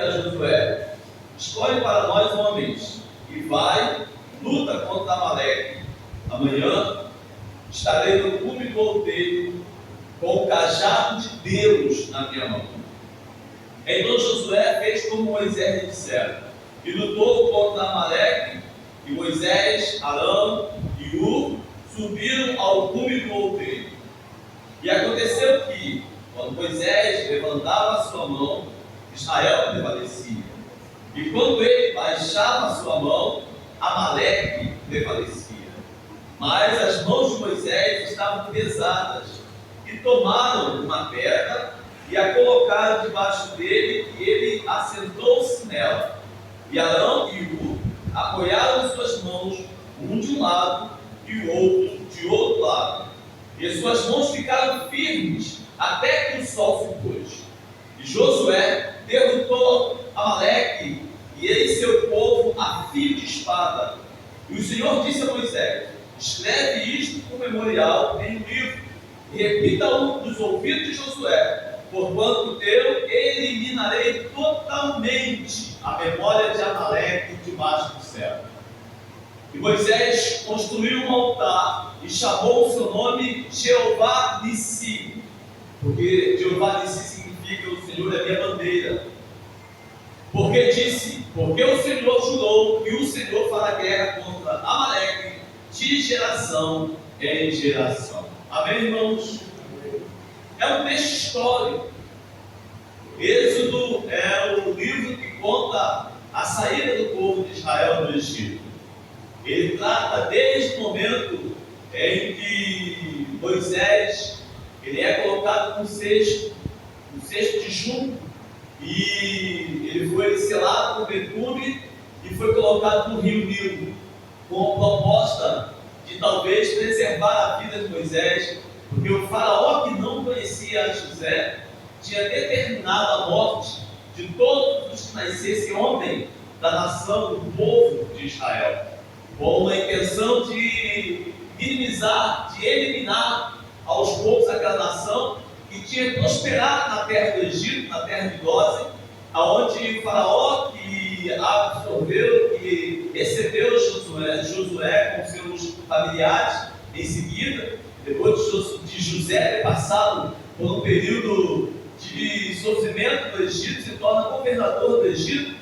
a Josué: escolhe para nós homens e vai, luta contra Amaleque. Amanhã estarei no cume do outeiro com o cajado de Deus na minha mão. Então Josué fez como Moisés lhe dissera e lutou contra Amaleque. E Moisés, Arão e Ur subiram ao cume do outeiro. E aconteceu que, quando Moisés levantava a sua mão, Israel prevalecia. E quando ele baixava a sua mão, Amaleque prevalecia. Mas as mãos de Moisés estavam pesadas, e tomaram uma pedra e a colocaram debaixo dele, e ele assentou-se nela. E Arão e Ur apoiaram suas mãos, um de um lado e o outro de outro lado. E suas mãos ficaram firmes até que o sol se pôs. E Josué derrotou Amaleque e ele e seu povo a fio de espada. E o Senhor disse a Moisés: escreve isto por memorial em um livro e repita-o nos ouvidos de Josué, porquanto eu eliminarei totalmente a memória de Amaleque debaixo do céu. E Moisés construiu um altar e chamou o seu nome Jeová Nissi, porque Jeová Nissi significa o Senhor é minha bandeira. Porque disse, porque o Senhor jurou que o Senhor fará guerra contra Amaleque de geração em geração. Amém, irmãos? É um texto histórico. Êxodo é o livro que conta a saída do povo de Israel do Egito. Ele trata desde o momento em que Moisés ele é colocado no cesto de junco, e ele foi selado com betume e foi colocado no rio Nilo, com a proposta de talvez preservar a vida de Moisés, porque o faraó, que não conhecia José, tinha determinado a morte de todos os que nascessem homem da nação, do povo de Israel, com a intenção de minimizar, de eliminar aos poucos aquela nação que tinha prosperado na terra do Egito, na terra de Gósen, aonde o faraó que absorveu, que recebeu Josué com seus familiares em seguida, depois de José ter passado por um período de sofrimento do Egito, se torna governador do Egito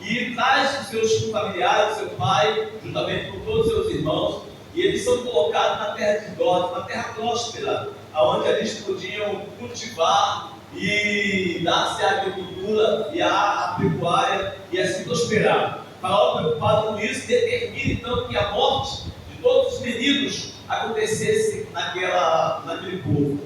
e traz os seus familiares, seu pai, juntamente com todos os seus irmãos, e eles são colocados na terra de Gósen, uma terra próspera, onde eles podiam cultivar e dar-se a agricultura e a pecuária e assim prosperar. O faraó, preocupado com isso, determina então que a morte de todos os meninos acontecesse naquele povo.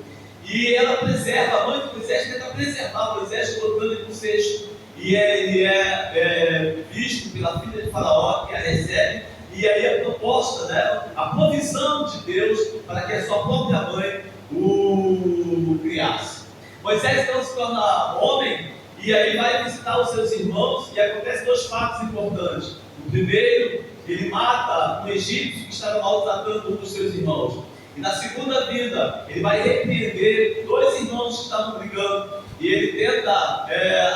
E ela preserva, a mãe de Moisés tenta preservar Moisés, colocando ele no cesto. E ele é visto pela filha de Faraó, que a recebe, e aí a proposta dela, a provisão de Deus para que a sua própria mãe o criasse. Moisés então se torna homem e aí vai visitar os seus irmãos, e acontecem dois fatos importantes. O primeiro, ele mata um egípcio que estava maltratando um dos seus irmãos. E na segunda vinda, ele vai repreender dois irmãos que estavam brigando, e ele tenta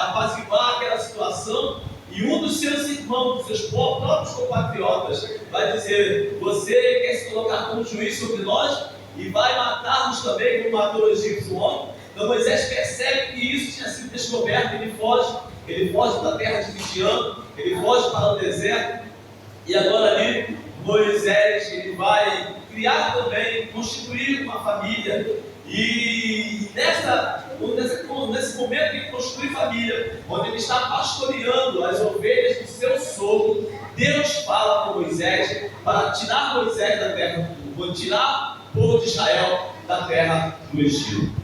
apaziguar aquela situação, e um dos seus irmãos, dos seus próprios compatriotas, vai dizer: você quer se colocar como juiz sobre nós e vai matar-nos também como matou o egípcio homem? Então Moisés percebe que isso tinha sido descoberto, ele foge da terra de Midian, ele foge para o deserto, e agora ali Moisés ele vai criar também, constituir uma família, e nesse momento ele constitui família, onde ele está pastoreando as ovelhas do seu sogro, Deus fala para Moisés para tirar Moisés da terra, tirar o povo de Israel da terra do Egito.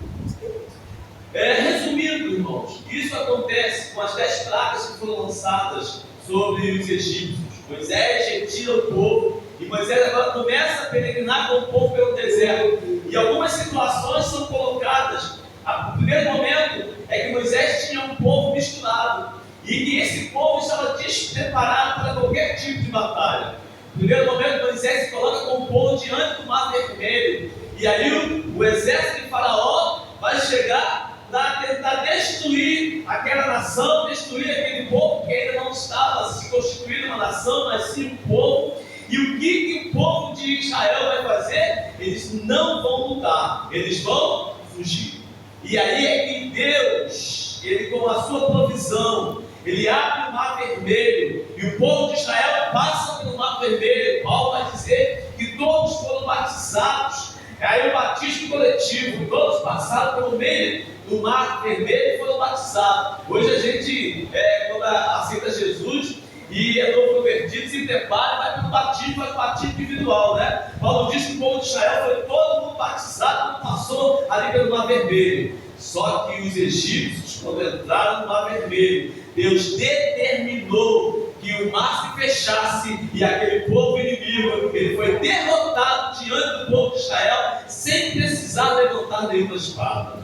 Resumindo, irmãos, isso acontece com as 10 pragas que foram lançadas sobre os egípcios. Moisés retira o povo, e Moisés agora começa a peregrinar com o povo pelo deserto, e algumas situações são colocadas. O primeiro momento é que Moisés tinha um povo misturado, e que esse povo estava despreparado para qualquer tipo de batalha. No primeiro momento, Moisés se coloca com o povo diante do Mar Vermelho, e aí o exército de Faraó vai chegar para tentar destruir aquela nação, destruir aquele povo que ainda não estava se constituindo uma nação, mas sim um povo. E o que o povo de Israel vai fazer? Eles não vão lutar, eles vão fugir. E aí é que Deus, Ele com a sua provisão, Ele abre o mar vermelho, e o povo de Israel passa pelo mar vermelho. Paulo vai dizer que todos foram batizados. Aí o batismo coletivo, todos passaram pelo meio do mar vermelho e foram batizados. Hoje a gente, quando aceita Jesus e é novo convertido, se prepara e vai pelo batismo, faz batismo individual, né? Paulo diz que o povo de Israel foi todo mundo batizado quando passou ali pelo mar vermelho. Só que os egípcios, quando entraram no mar vermelho, Deus determinou que o mar se fechasse e aquele povo inimigo, ele foi derrotado diante do povo de Israel, sem precisar levantar nenhuma espada.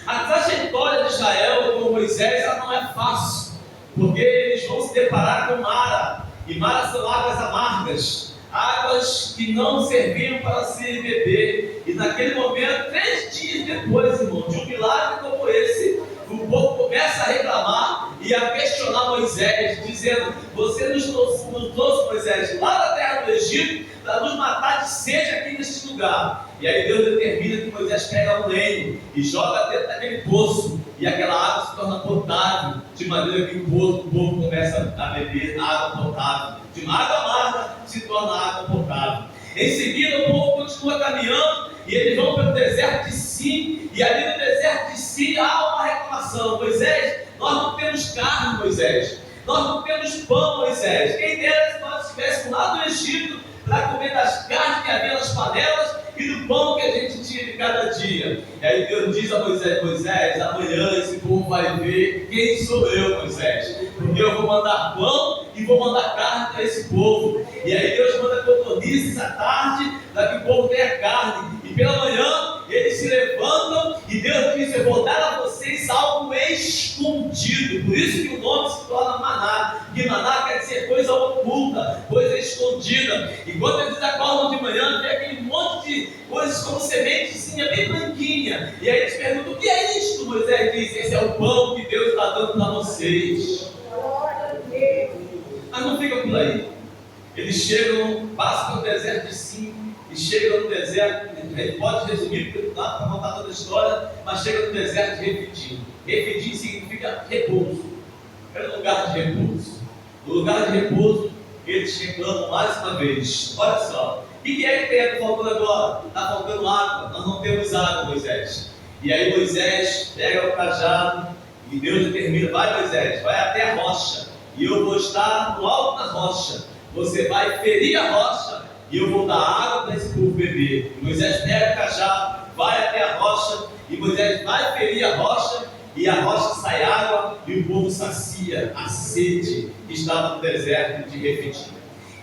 A trajetória de Israel com Moisés ela não é fácil, porque eles vão se deparar com Mara, e Mara são águas amargas, águas que não serviam para se beber. E naquele momento, 3 dias depois, irmão, de um milagre como esse, o povo começa a reclamar e a questionar Moisés, dizendo: você nos trouxe, Moisés, lá da terra do Egito, para nos matar de sede aqui neste lugar. E aí Deus determina que Moisés pega um lenho e joga dentro daquele poço, e aquela água se torna potável, de maneira que o povo começa a beber água potável. De uma água amarga se torna água potável. Em seguida o povo continua caminhando e eles vão pelo deserto de Sim, e ali no deserto de Sim há uma reclamação: Moisés, nós não temos carne, Moisés, nós não temos pão, Moisés. Quem dera se nós estivéssemos lá no Egito para comer das carnes que havia nas panelas e do pão que a gente tinha de cada dia. E aí Deus diz a Moisés: Moisés, amanhã esse povo vai ver quem sou eu, Moisés, porque eu vou mandar pão e vou mandar carne para esse povo. E aí Deus manda codornizes à tarde para que o povo tenha carne, e pela manhã eles se levantam e Deus diz: eu vou dar a vocês algo escondido. Por isso que o nome se torna maná, que maná quer dizer coisa oculta, coisa escondida. E quando eles acordam de manhã, tem aquele monte de coisas como sementezinha bem branquinha, e aí eles perguntam: o que é isto? Moisés diz: esse é o pão que Deus está dando para vocês. Mas não fica por aí. Eles chegam, passam pelo deserto de Sim, e chegam no deserto, pode resumir, porque não dá para contar toda a história, mas chega no deserto de Refidim. Refidim significa repouso, era um lugar de repouso. No lugar de repouso, eles reclamam mais uma vez: olha só, o que é que tem faltando agora? Está faltando água, nós não temos água, Moisés. E aí Moisés pega o cajado e Deus determina: vai, Moisés, vai até a rocha, e eu vou estar no alto da rocha. Você vai ferir a rocha e eu vou dar água para esse povo beber. E Moisés pega o cajado, vai até a rocha, e Moisés vai ferir a rocha, e a rocha sai água, e o povo sacia a sede que estava no deserto de Refidim.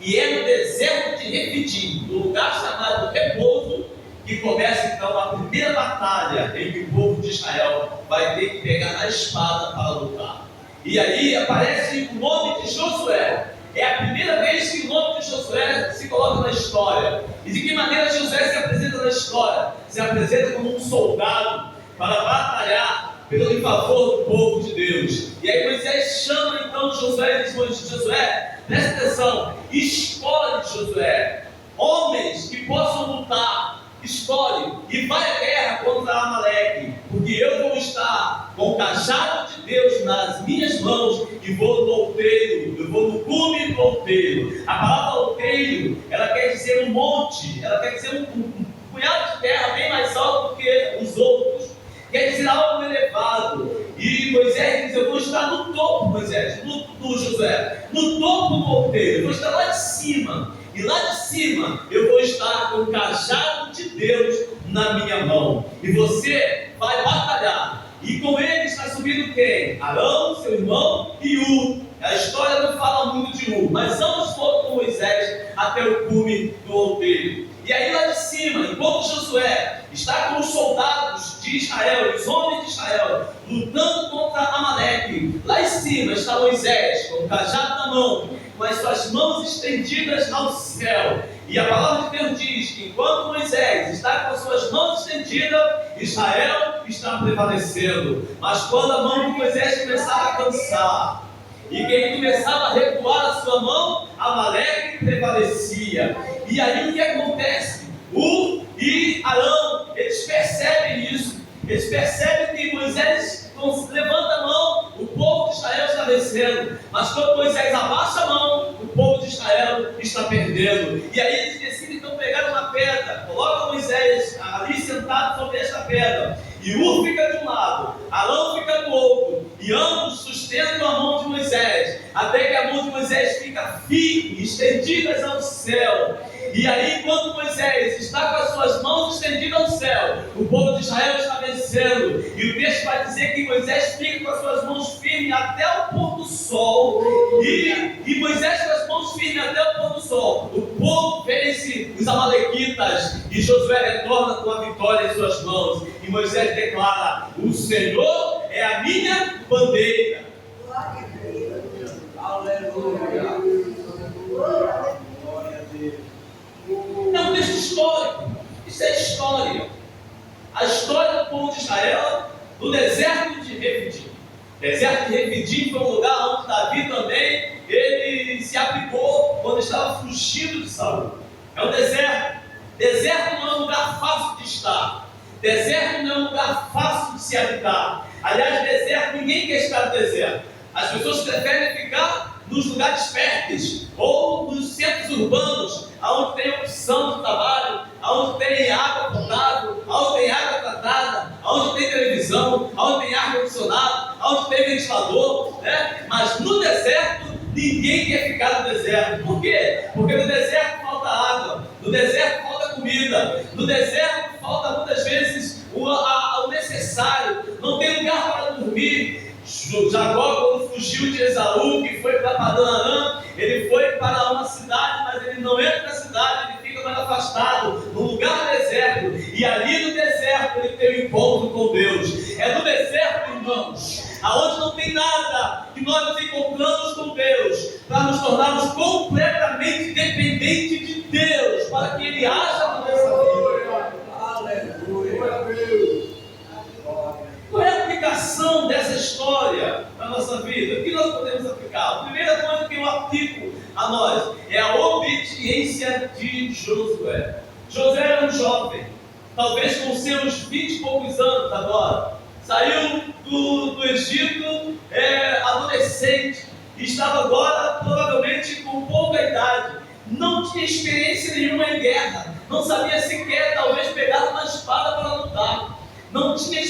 E é no deserto de Refidim, no lugar chamado Repouso, que começa então a primeira batalha em que o povo de Israel vai ter que pegar na espada para lutar. E aí aparece o nome de Josué. É a primeira vez que o nome de Josué se coloca na história. E de que maneira Josué se apresenta na história? Se apresenta como um soldado para batalhar em favor do povo de Deus. E aí Moisés chama então Josué e diz: Josué, presta atenção, escolhe, Josué, homens que possam lutar. Escolhe e vai à guerra contra Amaleque, porque eu vou estar com o cajado de Deus nas minhas mãos e vou no outeiro, eu vou no cume do outeiro. A palavra outeiro, ela quer dizer um monte, ela quer dizer um punhado de terra bem mais alto do que os outros, quer dizer algo elevado. E Moisés diz: eu vou estar no topo, Moisés, no Josué, no topo do outeiro, eu vou estar lá de cima. E lá de cima eu vou estar com o cajado de Deus na minha mão. E você vai batalhar. E com ele está subindo quem? Arão, seu irmão, e U. A história não fala muito de U, mas ambos foram com Moisés até o cume do outeiro. E aí lá de cima, enquanto Josué está com os soldados de Israel, os homens de Israel, lutando contra Amaleque, lá em cima está Moisés com o cajado na mão, com as suas mãos estendidas ao céu. E a palavra de Deus diz que enquanto Moisés está com as suas mãos estendidas, Israel estava prevalecendo. Mas quando a mão de Moisés começava a cansar, e quem começava a recuar a sua mão, Amaleque prevalecia. E aí o que acontece? E Arão, eles percebem isso. Eles percebem que Moisés levanta a mão, o povo de Israel está vencendo. Mas quando Moisés abaixa a mão, o povo de Israel está perdendo. E aí eles decidem então pegar uma pedra, colocam Moisés ali sentado sobre esta pedra. E fica de um lado, Arão fica do outro, e ambos sustentam a mão de Moisés, até que a mão de Moisés fica firme, estendidas ao céu. E aí, quando Moisés está com as suas mãos estendidas ao céu, o povo de Israel está vencendo. E o texto vai dizer que Moisés fica com as suas mãos firmes até o pôr do sol. E Moisés com as mãos firmes até o pôr do sol. O povo vence os amalequitas. E Josué retorna com a vitória em suas mãos. E Moisés declara: o Senhor é a minha bandeira. Aleluia. É um texto histórico. Isso é história. A história do povo de Israel no deserto de Refidim. O deserto de Refidim foi um lugar onde Davi também ele se aplicou quando estava fugindo de Saul. É um deserto. Deserto não é um lugar fácil de estar. Deserto não é um lugar fácil de se habitar. Aliás, deserto, ninguém quer estar no deserto. As pessoas preferem ficar nos lugares férteis ou nos centros urbanos, onde tem opção de trabalho, onde tem água potável, onde tem água tratada, onde tem televisão, onde tem ar-condicionado, onde tem ventilador, né? Mas no deserto, ninguém quer ficar no deserto. Por quê? Porque no deserto falta água, no deserto falta comida, no deserto falta muitas vezes o necessário, não tem lugar para dormir. Jacó, quando fugiu de Esaú, que foi para Padã-Arã, ele foi para uma cidade, mas ele não entra na cidade, ele fica mais afastado, num lugar deserto. E ali no deserto ele tem um encontro com Deus. É no deserto, irmãos, aonde não tem nada, que nós nos encontramos com Deus, para nos tornarmos completamente dependentes de Deus, para que Ele haja na nossa vida. Aleluia. Qual é a aplicação dessa história na nossa vida? O que nós podemos aplicar? A primeira coisa que eu aplico a nós é a obediência de Josué. Josué era um jovem, talvez com seus 20 e poucos anos agora. Saiu do Egito adolescente e estava agora provavelmente com pouca idade. Não tinha experiência nenhuma em guerra, não sabia sequer talvez pegar uma espada para lutar. Não tinha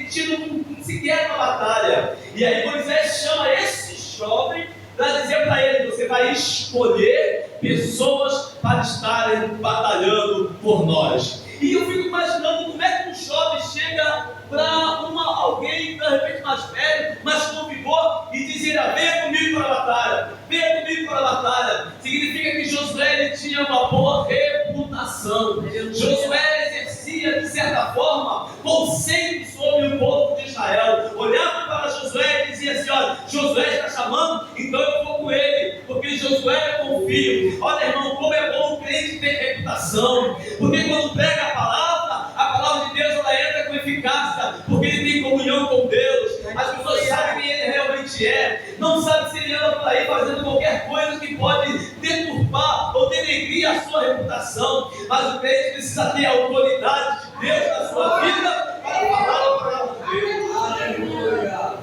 tido sequer uma batalha. E aí Moisés chama esse jovem para dizer para ele: você vai escolher pessoas para estarem batalhando por nós. E eu fico imaginando como é que um jovem chega para alguém, de repente mais velho, mais com vigor, e dizer: venha comigo para a batalha, venha comigo para a batalha. Significa que Josué ele tinha uma boa reputação. Josué exercia, de certa forma, conceito sobre o povo de Israel. Olhava para Josué e dizia assim: olha, Josué está chamando, então eu vou com ele, porque Josué eu confio. Olha, irmão, como é bom o crente ter reputação, porque quando prega a palavra de Deus ela entra com eficácia, porque ele tem comunhão com Deus. As pessoas sabem quem ele realmente é, não sabem se ele anda por aí fazendo qualquer coisa que pode deturpar ou denegrir a sua reputação. Mas o crente precisa ter a autoridade de Deus na sua vida para falar a palavra de Deus. Aleluia.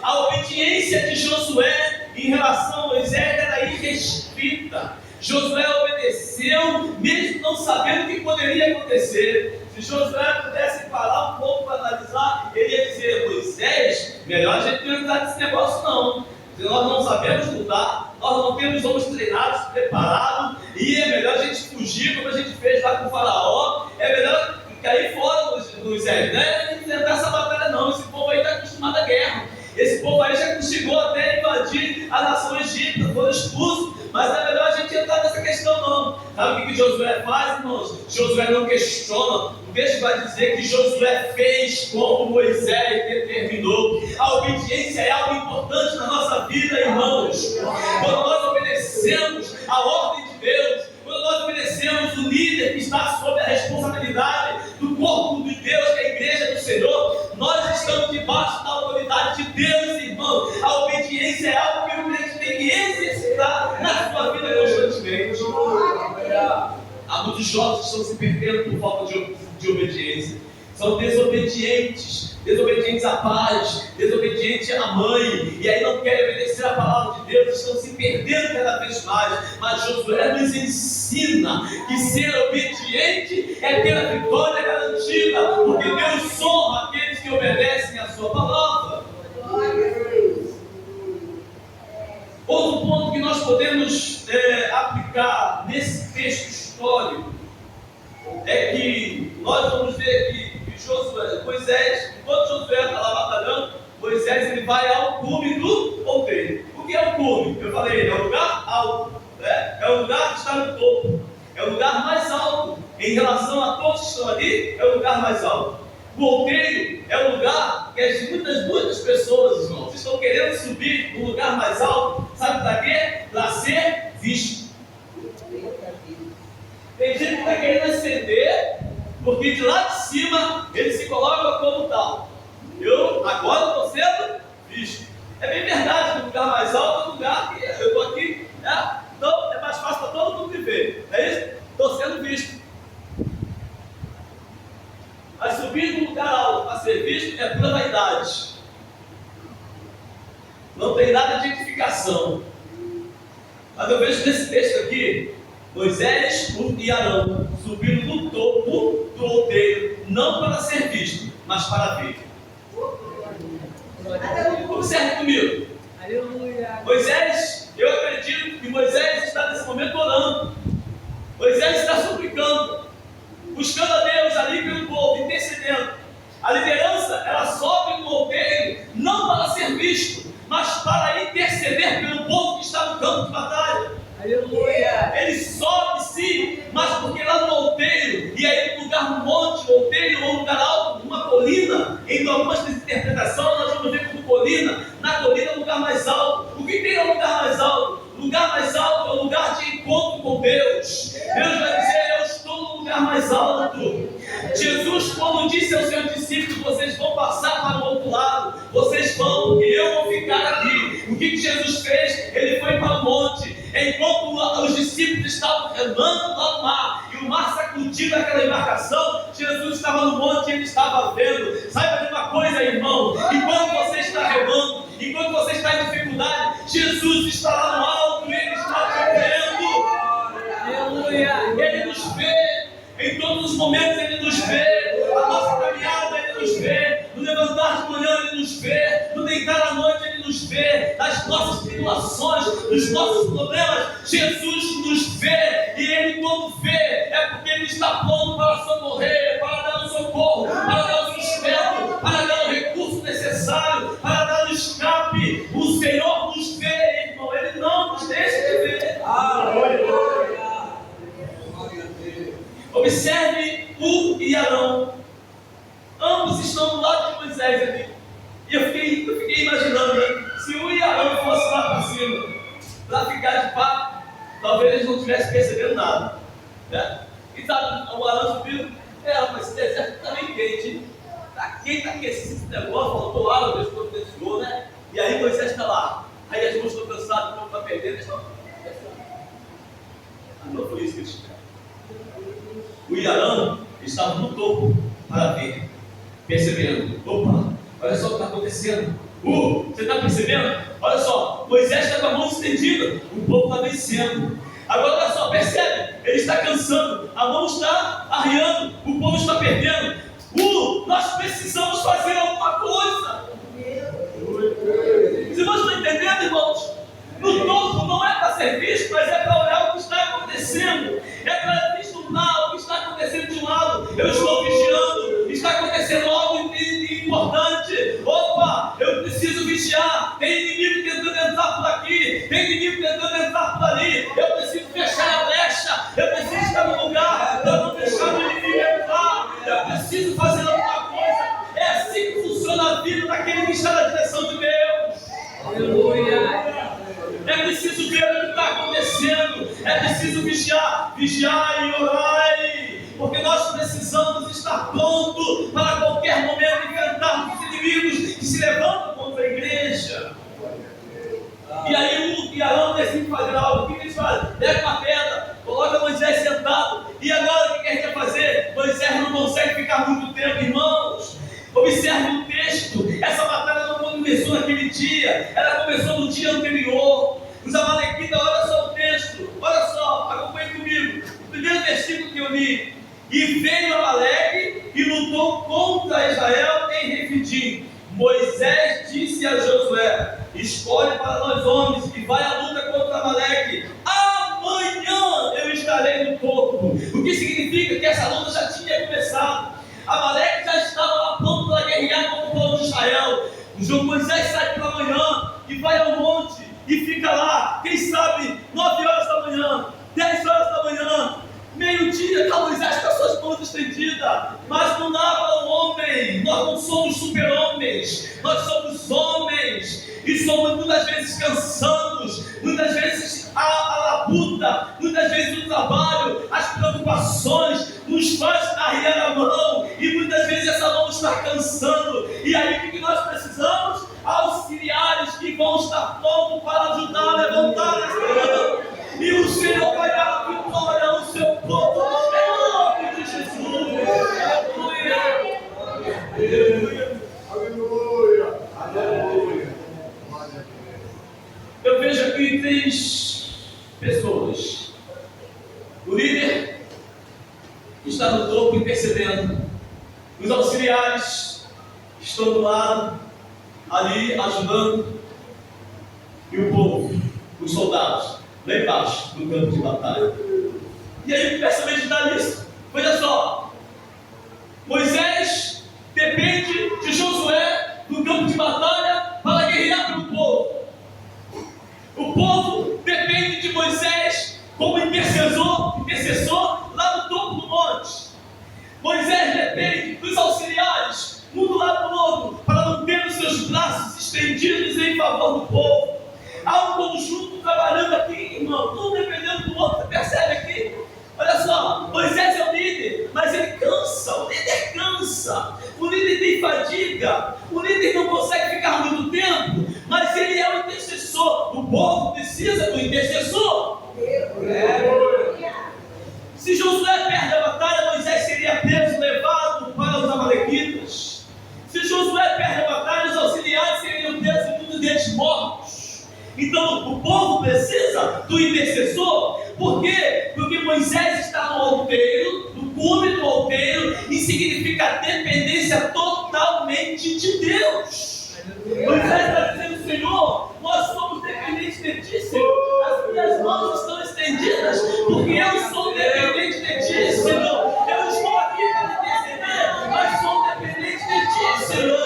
A obediência de Josué em relação a Moisés era irrestrita. Josué obedeceu, mesmo não sabendo o que poderia acontecer. Se Josué pudesse parar um pouco para analisar, ele ia dizer: Moisés, melhor a gente não entrar nesse negócio não. Se nós não sabemos lutar, nós não temos homens treinados, preparados, e é melhor a gente fugir, como a gente fez lá com o faraó. É melhor cair fora dos né? Não enfrentar essa batalha não. Esse povo aí está acostumado à guerra. Esse povo aí já chegou até a invadir a nação egípcia, foram expulsos. Mas não é melhor a gente entrar nessa questão não. Sabe o que Josué faz, irmãos? Josué não questiona. O texto vai dizer que Josué fez como Moisés determinou. A obediência é algo importante na nossa vida, irmãos. Quando nós obedecemos a ordem de Deus, quando nós obedecemos o líder que está sob a responsabilidade do corpo de Deus, que é a igreja do Senhor, obediência é algo que o crente tem que exercitar na sua vida constantemente. Há muitos jovens que estão se perdendo por falta de obediência. São desobedientes a pais, desobedientes à mãe, e aí não querem obedecer a palavra de Deus, estão se perdendo cada vez mais. Mas Josué nos ensina que ser obediente é ter a vitória garantida, porque Deus honra aqueles que obedecem a sua palavra. Outro ponto que nós podemos aplicar nesse texto histórico é que nós vamos ver que Moisés, enquanto Josué está lá batalhando, Moisés ele vai ao cume do outeiro. O que é o cume? Eu falei, é um lugar alto, né? É um lugar que está no topo, é o lugar mais alto em relação a todos que estão ali, é o lugar mais alto. O outeiro é um lugar que muitas pessoas, irmãos, estão querendo subir no lugar mais alto, sabe para quê? Para ser visto. Tem gente que está querendo ascender, porque de lá de cima ele se coloca como tal. Eu agora estou sendo visto. É bem verdade que o lugar mais alto é o lugar que eu estou aqui, né? Então é mais fácil para todo mundo viver. É isso? Estou sendo visto. Mas subir no lugar alto para ser visto é pura vaidade. Não tem nada de edificação. Mas eu vejo nesse texto aqui Moisés e Arão subiram no topo do outeiro, não para ser visto, mas para ver. Observe comigo. Aleluia. Moisés, eu acredito que Moisés está nesse momento orando. Moisés está suplicando, buscando a Deus ali pelo povo, intercedendo. A liderança, ela sobe no outeiro, não para ser visto, mas para interceder pelo povo que está no campo de batalha. Aleluia. Ele sobe sim, mas porque lá no outeiro, e aí no lugar no monte, outeiro ou lugar alto, numa colina, em algumas interpretações nós vamos ver como colina, na colina é o lugar mais alto. O que tem no lugar mais alto? O lugar mais alto é o lugar de encontro com Deus. Deus vai dizer, eu estou no lugar mais alto. Jesus, quando disse aos seus discípulos, vocês vão passar para o outro lado, vocês vão, porque eu vou ficar aqui. O que Jesus fez? Ele foi para o monte. Enquanto os discípulos estavam remando lá no mar, e o mar sacudindo aquela embarcação, Jesus estava no monte e ele estava vendo. Saiba de uma coisa, irmão, enquanto você está remando, enquanto você está em dificuldade, Jesus está lá no alto e ele está te vendo. Aleluia. Ele nos vê, em todos os momentos ele nos vê, a nossa caminhada ele nos vê, no levantar de manhã ele nos vê, no deitar à noite ele nos vê, nas nossas tribulações, nos nossos problemas, Jesus nos vê, e ele quando vê, é porque ele está pronto para socorrer, para dar o socorro, para dar o sustento, para dar o recurso necessário, para dar o escape. O Senhor nos vê, irmão, ele não nos deixa de ver. Aleluia. Observe U e Arão, ambos estão do lado de Moisés ali. E eu fiquei imaginando, né? Se U e Arão fossem lá para cima, para ficar de papo, talvez eles não estivessem percebendo nada, né? E sabe, o Arão subiu, mas esse deserto está bem quente, está quente, aquecido esse negócio, faltou água, Deus providenciou, né? E aí Moisés está lá, aí as mãos estão cansadas, o povo está perdendo, eles estão. Não foi isso que eles tiveram. O Arão estava no topo para ver, percebendo, opa, olha só o que está acontecendo. Você está percebendo? Olha só, Moisés está com a mão estendida, o povo está vencendo. Agora olha só, percebe? Ele está cansando, a mão está arriando, o povo está perdendo. Nós precisamos fazer alguma coisa. Os irmãos estão entendendo, irmãos? No topo não é para ser visto, mas é para olhar o que está acontecendo. É para vislumbrar o que está acontecendo de um lado. Eu estou vigiando, está acontecendo algo importante. Opa, eu preciso vigiar. Tem inimigo tentando entrar por aqui, tem inimigo tentando entrar por ali. Eu preciso fechar a brecha, eu preciso estar no lugar para não deixar o inimigo entrar. Eu preciso fazer alguma coisa. É assim que funciona a vida daquele que está na direção de Deus. Aleluia. É preciso ver o que está acontecendo. É preciso vigiar e orar. Porque nós precisamos estar prontos para qualquer momento enfrentarmos os inimigos que se levantam contra a igreja. E aí o Arão decide fazer algo. O que eles fazem? Pega uma pedra, coloca Moisés sentado. E agora o que a gente vai fazer? Moisés não consegue ficar muito tempo, irmãos. Observe o texto. Essa batalha não começou naquele dia, ela começou no dia anterior. Os amalequitas, olha só o texto, olha só, acompanhe comigo. O primeiro versículo que eu li: e veio Amaleque e lutou contra Israel em Refidim. Moisés disse a Josué: escolhe para nós homens e vai à luta contra Amaleque. Amanhã eu estarei no topo. O que significa que essa luta já tinha começado. Amaleque já estava lá pronto para guerrear contra o povo de Israel. O Moisés sai pela manhã e vai ao monte e fica lá, quem sabe 9 horas da manhã, 10 horas da manhã, meio-dia, está Moisés com as suas mãos estendidas. Mas não dá para o homem. Nós não somos super-homens, nós somos homens e somos muitas vezes cansados, muitas vezes a labuta, muitas vezes o trabalho, as preocupações nos faz arriar a mão e muitas vezes essa mão está cansando. E aí o que nós precisamos? Auxiliares que vão estar prontos para ajudar a levantar essa mão. E o Senhor vai dar a vitória ao seu povo em nome de Jesus. Aleluia. Aleluia. Aleluia. Eu vejo aqui 3 pessoas. O líder está no topo intercedendo. Os auxiliares estão do lado, ali ajudando. E o povo, os soldados, lá embaixo, no campo de batalha. E aí, presta bem nisso. Olha só. Moisés depende de Josué no campo de batalha para guerrear pelo povo. O povo depende de Moisés como intercessor lá no topo do monte. Moisés depende dos auxiliares, um do lado do outro, para manter os seus braços estendidos em favor do povo. Há um conjunto trabalhando aqui, irmão, um dependendo do outro. Você percebe aqui? Olha só, Moisés é o líder, mas ele cansa, o líder cansa, o líder tem fadiga, o líder não consegue ficar muito tempo, mas ele é o intercessor. O povo precisa do intercessor. Se Josué perde a batalha, Moisés seria preso, levado para os amalequitas. Se Josué perde a batalha, os auxiliares seriam presos e todos eles mortos. Então o povo precisa do intercessor. Por quê? Porque Moisés está no alteiro, no cume do alteiro, e significa dependência totalmente de Deus. Moisés está dizendo: Senhor, nós somos dependentes de Ti, Senhor. As minhas mãos estão estendidas, porque eu sou dependente de Ti, Senhor. Eu estou aqui para interceder, mas sou dependente de Ti, Senhor.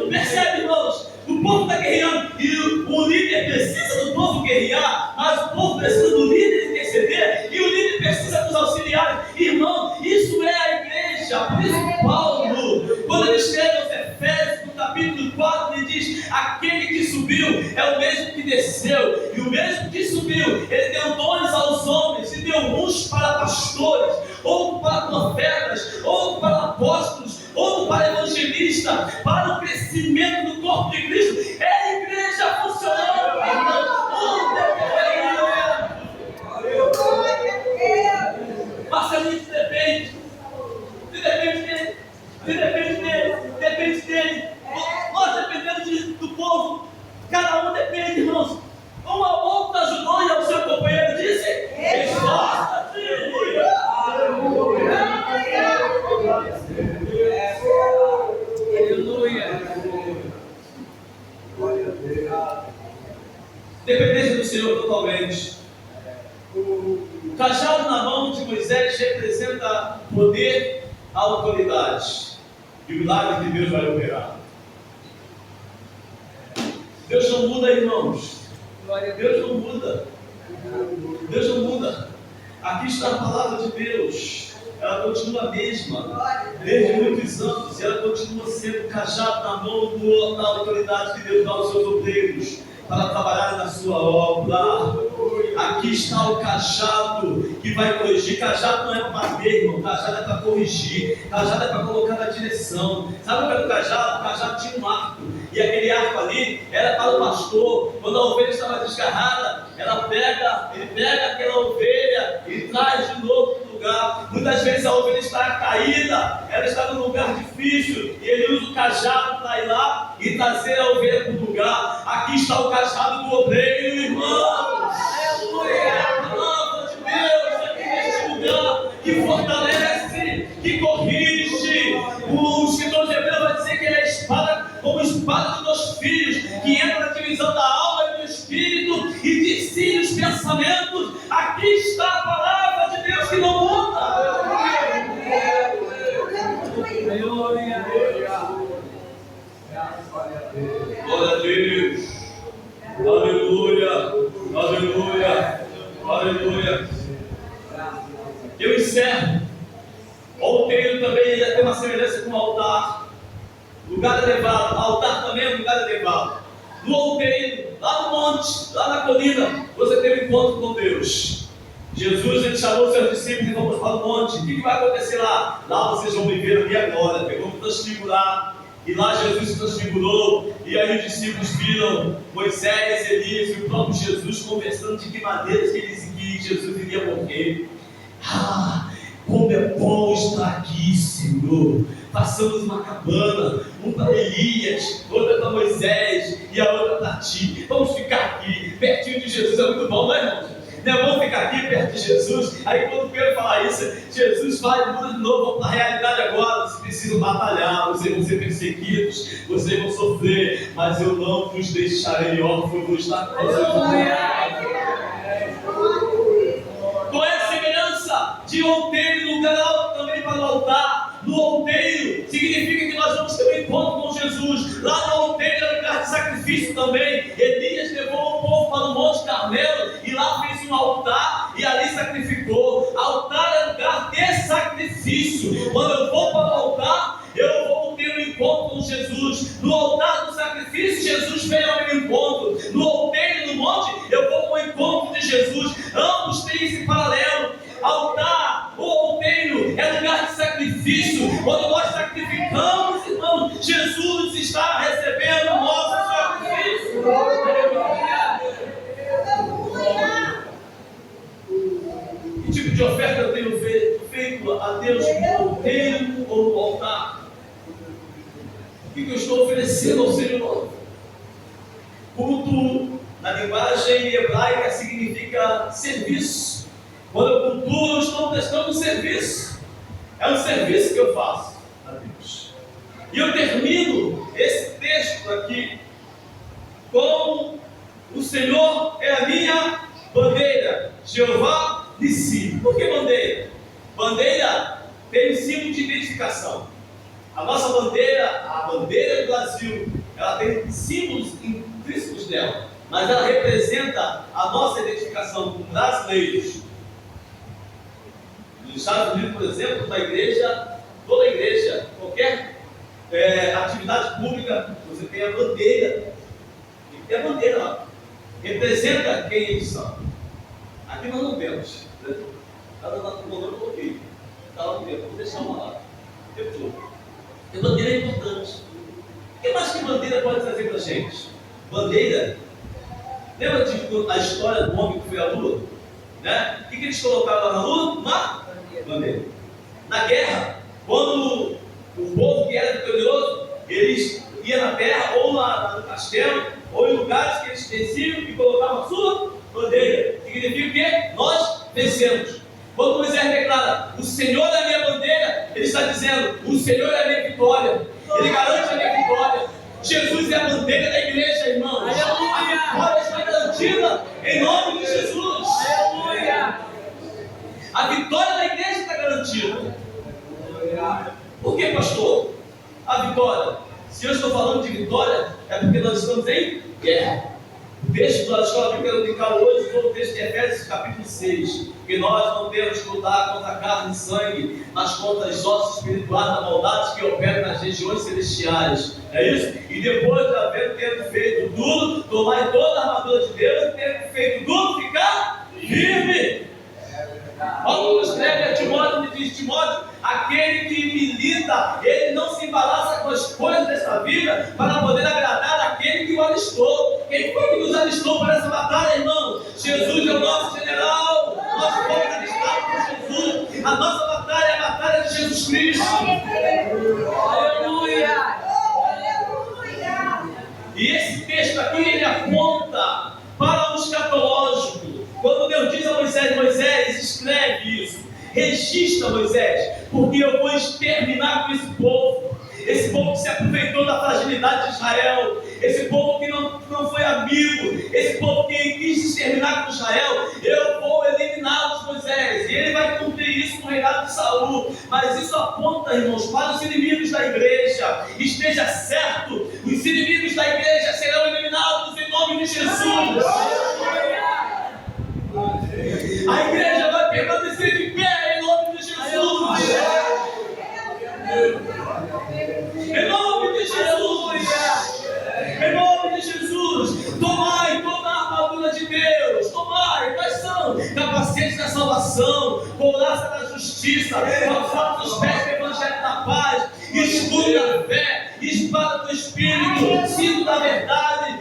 Percebe, irmãos? O povo está guerreando e o líder precisa do povo guerrear, mas o povo precisa do líder interceder e o líder precisa dos auxiliares. Irmão, isso é a igreja. Por isso Paulo, quando ele escreve aos Efésios, no capítulo 4, ele diz: aquele que subiu é o mesmo que desceu, e o mesmo que subiu, ele deu dons aos homens, e deu uns para pastores, outros para profetas, outros para apóstolos, outros para evangelistas, para o crescimento do corpo de Cristo. É a igreja funcionando, irmão. Marcelinho se depende. Se depende dele. Se depende dele. Depende dele. Nós dependemos do povo. Cada um depende, irmãos. Um ao outro ajudou e ao seu companheiro disse: esforça-te. Dependência do Senhor totalmente. O cajado na mão de Moisés representa poder, autoridade, e o milagre de Deus vai operar. Deus não muda, irmãos. Deus não muda. Deus não muda. Aqui está a palavra de Deus. Ela continua a mesma desde muitos anos, e ela continua sendo cajado na mão da autoridade que Deus dá aos seus obreiros. para trabalhar na sua obra. Aqui está o cajado que vai corrigir. Cajado não é para bater, irmão. Cajado é para corrigir. Cajado é para colocar na direção. Sabe o que era o cajado? O cajado tinha um arco. E aquele arco ali era para o pastor. Quando a ovelha estava desgarrada, ele pega aquela ovelha e traz de novo para o lugar. Muitas vezes a ovelha está caída, ela está num lugar difícil, e ele usa o cajado para ir lá e trazer a ovelha para o lugar. Aqui está o cajado do obreiro, irmão. Aleluia! A palavra de Deus aqui neste lugar, que fortalece, que corrige. O escritor de Hebreus vai dizer que ele é a espada, como espada de dois filhos, que entra na divisão da alma e do espírito e discerne os pensamentos. Aqui está a palavra de Deus que não muda. Glória a Deus. Aleluia. Aleluia. Aleluia. Eu encerro. O alteiro também ia ter uma semelhança com o altar. Lugar elevado. Altar também é um lugar elevado. No alteiro, lá no monte, lá na colina, você teve um encontro com Deus. Jesus, ele chamou os seus discípulos e vamos para o monte. O que vai acontecer lá? Lá vocês vão viver a minha glória. Pegou para transfigurar. E lá Jesus se transfigurou. E aí os discípulos viram Moisés, Elias e o próprio Jesus conversando de que maneiras que Jesus iria morrer. Ah, como é bom estar aqui, Senhor. Passamos uma cabana, um para Elias, outra para Moisés e a outra para ti. Vamos ficar aqui, pertinho de Jesus. É muito bom, não é, irmão? Não é bom ficar aqui perto de Jesus? Aí quando Pedro fala isso, Jesus vai, muda de novo, vamos para a realidade agora. Vocês precisam batalhar, vocês vão ser perseguidos, vocês vão sofrer, mas eu não vos deixarei órfãos, vou estar com vocês. Qual é a semelhança de outeiro no lugar alto também para o altar? No outeiro significa que nós vamos ter um encontro com Jesus. Lá no outeiro é lugar de sacrifício também. Elias levou o povo para o Monte Carmelo e lá fez um altar e ali sacrificou. Altar é lugar de sacrifício. Quando eu vou para o altar, eu vou ter um encontro com Jesus. No altar do sacrifício, Jesus veio ao meu encontro. No outeiro, no monte, eu vou para o encontro de Jesus. Ambos têm esse paralelo. Altar, o outeiro, é lugar de sacrifício. Quando nós sacrificamos, irmão, Jesus está recebendo o nosso sacrifício. Que tipo de oferta eu tenho feito a Deus no outeiro ou no altar? O que eu estou oferecendo ao Senhor? Culto, na linguagem hebraica, significa serviço. Quando eu cultuo, eu estou prestando um serviço. É um serviço que eu faço a Deus. E eu termino esse texto aqui com: o Senhor é a minha bandeira, Jeová Nissi. Por que bandeira? Bandeira tem um símbolo de identificação. A nossa bandeira, a bandeira do Brasil, ela tem símbolos intrínsecos dela, mas ela representa a nossa identificação como brasileiros. Nos Estados Unidos, por exemplo, uma igreja, toda igreja, qualquer atividade pública, você tem a bandeira. E tem a bandeira lá. Representa quem eles são. Aqui nós não temos. Cada nome eu coloquei. Está lá dentro, vou deixar uma lá. O tempo todo. E bandeira é importante. O que mais que bandeira pode trazer para a gente? Bandeira. Lembra a história do homem que foi à lua? Né? O que eles colocaram lá na lua? Uma bandeira. Na guerra, quando o povo que era vitorioso, eles iam na terra, ou no castelo, ou em lugares que eles desciam e colocavam a sua bandeira. Significa que nós vencemos. Quando Moisés declara: o Senhor é a minha bandeira, ele está dizendo: o Senhor é a minha vitória. Ele garante a minha vitória. Jesus é a bandeira da igreja, irmãos. Aleluia. A vitória está garantida em nome de Jesus. Aleluia. A vitória da igreja está garantida. Por que, pastor? A vitória. Se eu estou falando de vitória, é porque nós estamos em guerra. O texto da escola bíblica dominical hoje foi o texto de Efésios capítulo 6, que nós não temos que lutar contra carne e sangue, mas contra os ossos espirituais da maldade que operam nas regiões celestiais. É isso? E depois de haver tendo feito tudo, tomar toda a armadura de Deus e ter feito tudo, ficar firme. Paulo escreve a Timóteo e diz: Timóteo, aquele que milita, ele não se embaraça com as coisas dessa vida para poder agradar aquele que o alistou. Quem foi que nos alistou para essa batalha, irmão? Jesus é o nosso general. Nós fomos alistados por Jesus. A nossa batalha é a batalha de Jesus Cristo. Aleluia! E esse texto aqui, ele aponta para o escatológico. Quando Deus diz a Moisés: Moisés, escreve isso, registra, Moisés, porque eu vou exterminar com esse povo que se aproveitou da fragilidade de Israel, esse povo que não foi amigo, esse povo que quis exterminar com Israel. Eu vou eliminá-los, Moisés, e ele vai cumprir isso no reinado de Saul. Mas isso aponta, irmãos, para os inimigos da igreja. Esteja certo, os inimigos da igreja serão eliminados em nome de Jesus. A igreja vai permanecer de pé em nome de Jesus. Em nome de Jesus. Em nome de Jesus. Tomai toda a armadura de Deus. Tomai. Quais são? Capacete da salvação, couraça da justiça, calçado dos pés do evangelho da paz, escudo da fé, espada do Espírito, cinto da verdade,